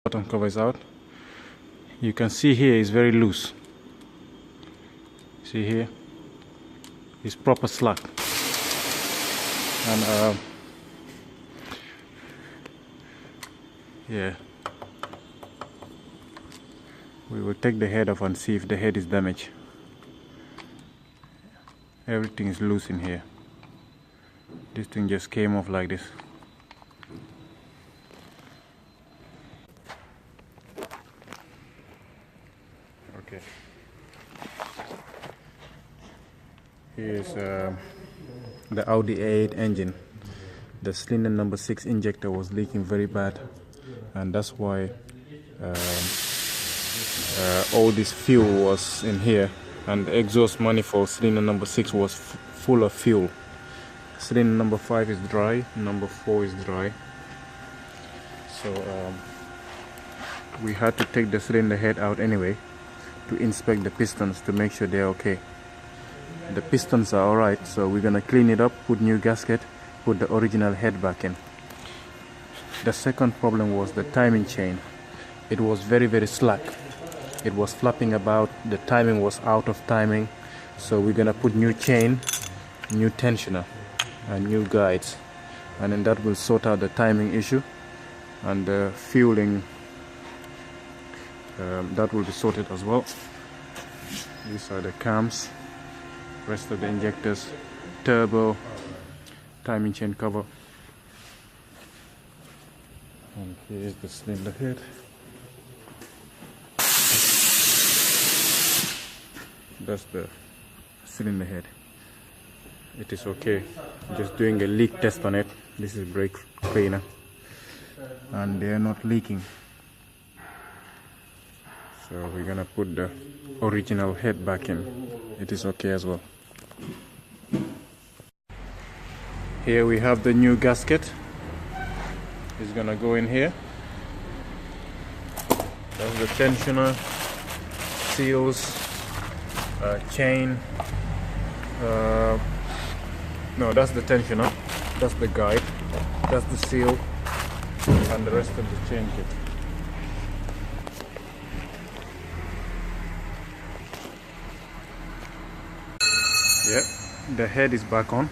bottom cover is out. You can see here is very loose. See here, it's proper slack. And yeah, we will take the head off and see if the head is damaged. Everything is loose in here. This thing just came off like this. Okay. Here's the Audi A8 engine. The cylinder number 6 injector was leaking very bad, and that's why all this fuel was in here, and the exhaust manifold cylinder number 6 was full of fuel. Cylinder number 5 is dry, number 4 is dry. So we had to take the cylinder head out anyway to inspect the pistons to make sure they're okay. The pistons are alright, so we're gonna clean it up, put new gasket, put the original head back in. The second problem was the timing chain. It was very slack. It was flapping about, the timing was out of timing. So we're gonna put new chain, new tensioner and new guides, and then that will sort out the timing issue, and the fueling that will be sorted as well. These are the cams, rest of the injectors, turbo, timing chain cover, and here's the cylinder head. That's the cylinder head. It is okay. Just doing a leak test on it. This is brake cleaner, and they are not leaking. So we're gonna put the original head back in. It is okay as well. Here we have the new gasket. It's gonna go in here. That's the tensioner, seals, chain. No, that's the tensioner, that's the guide, that's the seal, and the rest of the chain kit. Yeah, the head is back on.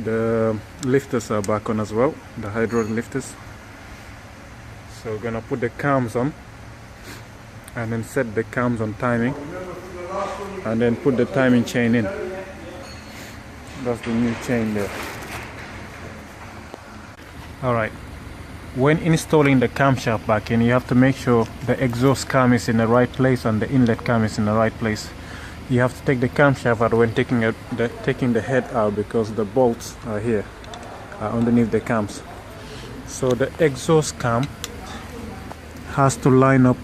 The lifters are back on as well, the hydraulic lifters. So we're gonna put the cams on, and then set the cams on timing, and then put the timing chain in. That's the new chain there. Alright, when installing the camshaft back in, you have to make sure the exhaust cam is in the right place and the inlet cam is in the right place. You have to take the camshaft out when taking the head out, because the bolts are here, underneath the cams. So the exhaust cam has to line up.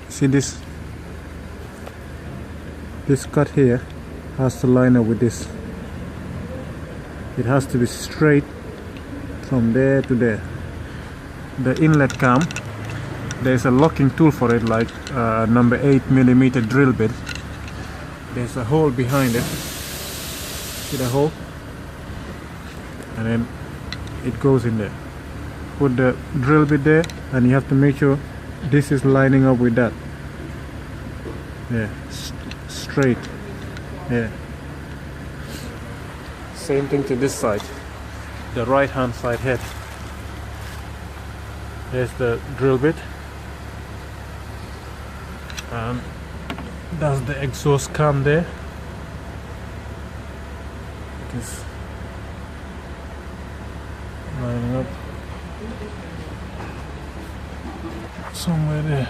See this cut here has to line up with this. It has to be straight from there to there. The inlet cam, there's a locking tool for it, like number 8mm drill bit. There's a hole behind it. See the hole? And then it goes in there. Put the drill bit there, and you have to make sure this is lining up with that. Yeah, straight. Yeah. Same thing to this side, the right hand side head. There's the drill bit, and that's the exhaust cam there. It is lining up somewhere there.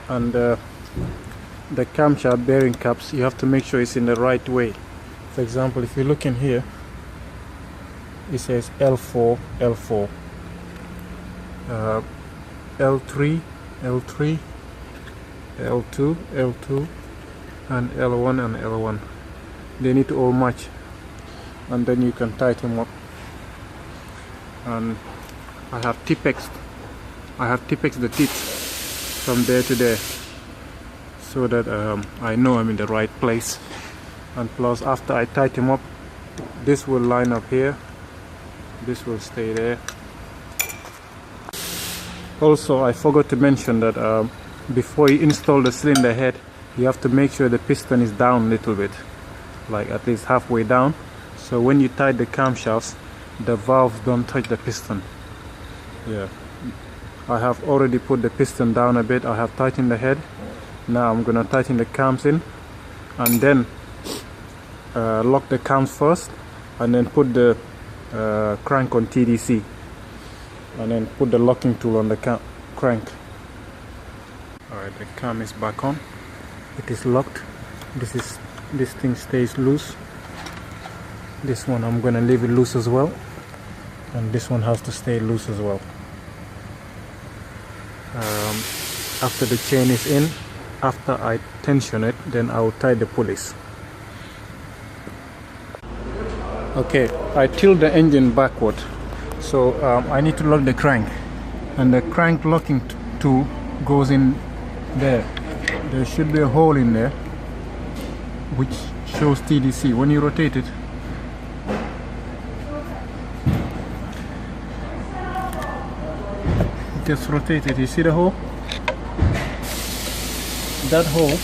And the camshaft bearing caps, you have to make sure it's in the right way. For example, if you look in here, it says L4, L4, L3, L3, L2, L2, and L1 and L1. They need to all match, and then you can tighten them up. And I have Tipex the teeth from there to there, so that I know I'm in the right place. And plus, after I tighten them up, this will line up here, this will stay there. Also, I forgot to mention that before you install the cylinder head, you have to make sure the piston is down a little bit, like at least halfway down, so when you tighten the camshafts, the valves don't touch the piston. Yeah, I have already put the piston down a bit. I have tightened the head. Now I'm gonna tighten the cams in, and then lock the cams first, and then put the crank on TDC, and then put the locking tool on the crank. Alright, the cam is back on. It is locked. This thing stays loose. This one I'm gonna leave it loose as well, and this one has to stay loose as well. After the chain is in, after I tension it, then I will tie the pulleys. Okay, I tilt the engine backward, so I need to lock the crank, and the crank locking tool goes in there. There should be a hole in there which shows TDC. When you rotate it, it gets rotated. You see the hole? That hole,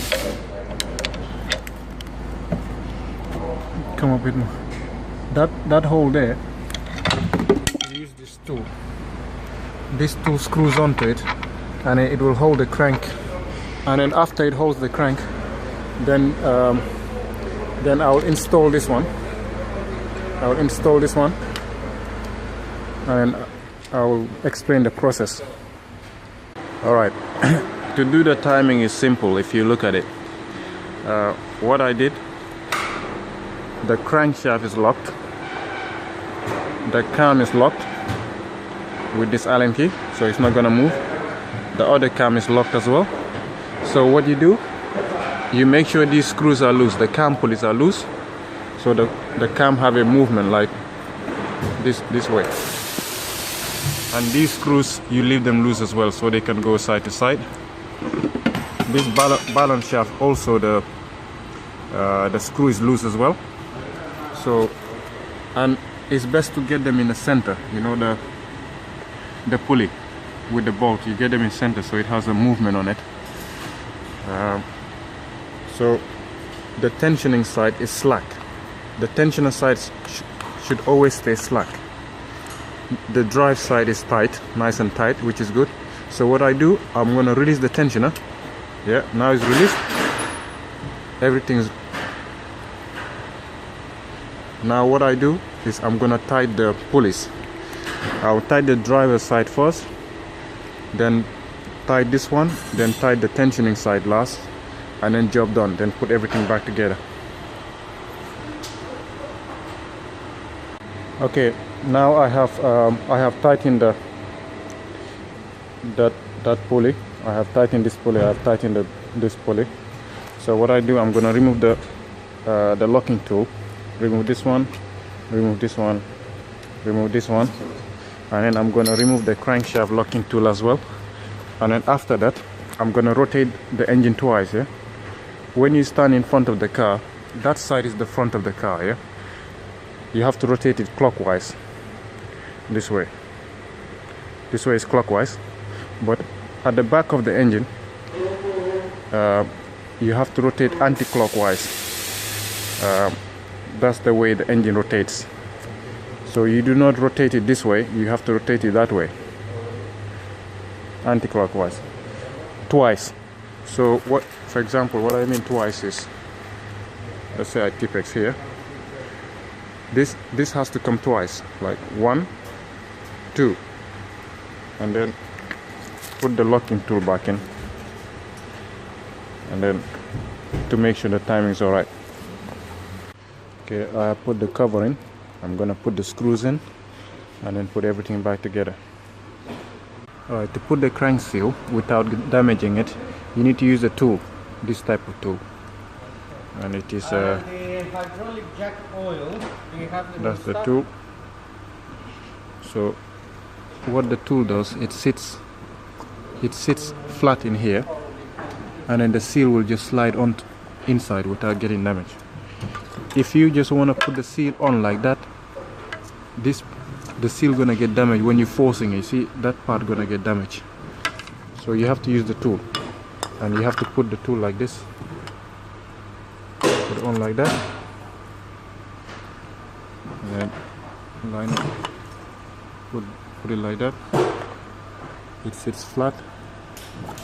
come up with more. That hole there, you use this tool. This tool screws onto it, and it will hold the crank. And then after it holds the crank, then I'll install this one. I'll install this one, and I'll explain the process. All right. To do the timing is simple if you look at it. What I did, the crankshaft is locked, the cam is locked with this Allen key, so it's not gonna move. The other cam is locked as well. So what you do, you make sure these screws are loose, the cam pulleys are loose, so the cam have a movement like this way. And these screws, you leave them loose as well, so they can go side to side. This balance shaft also, the screw is loose as well. So, and it's best to get them in the center. You know, the pulley with the bolt, you get them in center so it has a movement on it. So the tensioning side is slack. The tensioner side should always stay slack. The drive side is tight, nice and tight, which is good. So what I do, I'm going to release the tensioner. Yeah, now it's released. Everything's... Now what I do is I'm going to tie the pulleys. I'll tie the driver's side first, then tie this one, then tie the tensioning side last, and then job done. Then put everything back together. Okay, now I have tightened that pulley. I have tightened this pulley. I have tightened this pulley. So what I do, I'm going to remove the locking tool. Remove this one, remove this one, remove this one, and then I'm going to remove the crankshaft locking tool as well. And then after that, I'm going to rotate the engine twice. Yeah. When you stand in front of the car, that side is the front of the car. Yeah. You have to rotate it clockwise. This way. This way is clockwise, but at the back of the engine, you have to rotate anti-clockwise. That's the way the engine rotates. So you do not rotate it this way, you have to rotate it that way, anti-clockwise, twice. So what, for example, what I mean twice is, let's say I Tipex here, this has to come twice, like 1, 2, and then put the locking tool back in, and then to make sure the timing is alright. Okay, I put the cover in. I'm gonna put the screws in and then put everything back together. Alright, to put the crank seal without damaging it, you need to use a tool, this type of tool, and it is the hydraulic jack oil. That's the tool. So what the tool does, it sits flat in here, and then the seal will just slide on inside without getting damaged. If you just want to put the seal on like that, the seal gonna get damaged when you're forcing it. See, that part gonna get damaged. So you have to use the tool, and you have to put the tool like this. Put it on like that, and then line it. Put it like that. It sits flat,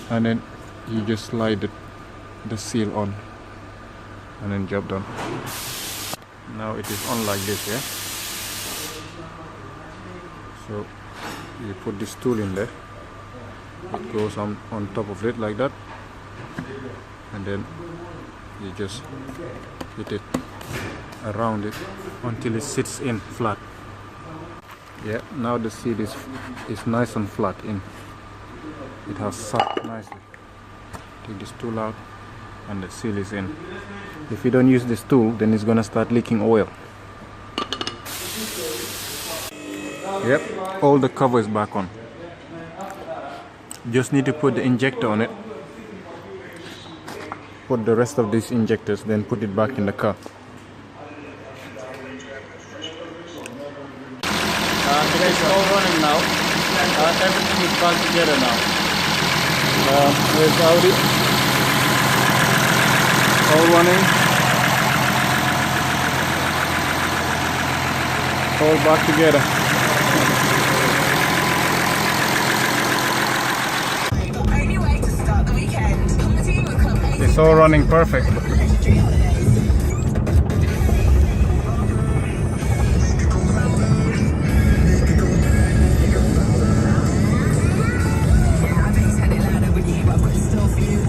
and then you just slide the seal on, and then job done. Now it is on like this, yeah. So you put this tool in there. It goes on top of it like that, and then you just hit it around it until it sits in flat. Yeah, now the seal is nice and flat in. It has sat nicely. Take this tool out and the seal is in. If you don't use this tool, then it's gonna start leaking oil. Yep, all the cover is back on. Just need to put the injector on it. Put the rest of these injectors, then put it back in the car. It is all running now. Everything is back together now. There's Audi. All running. All back together. It's all running perfect.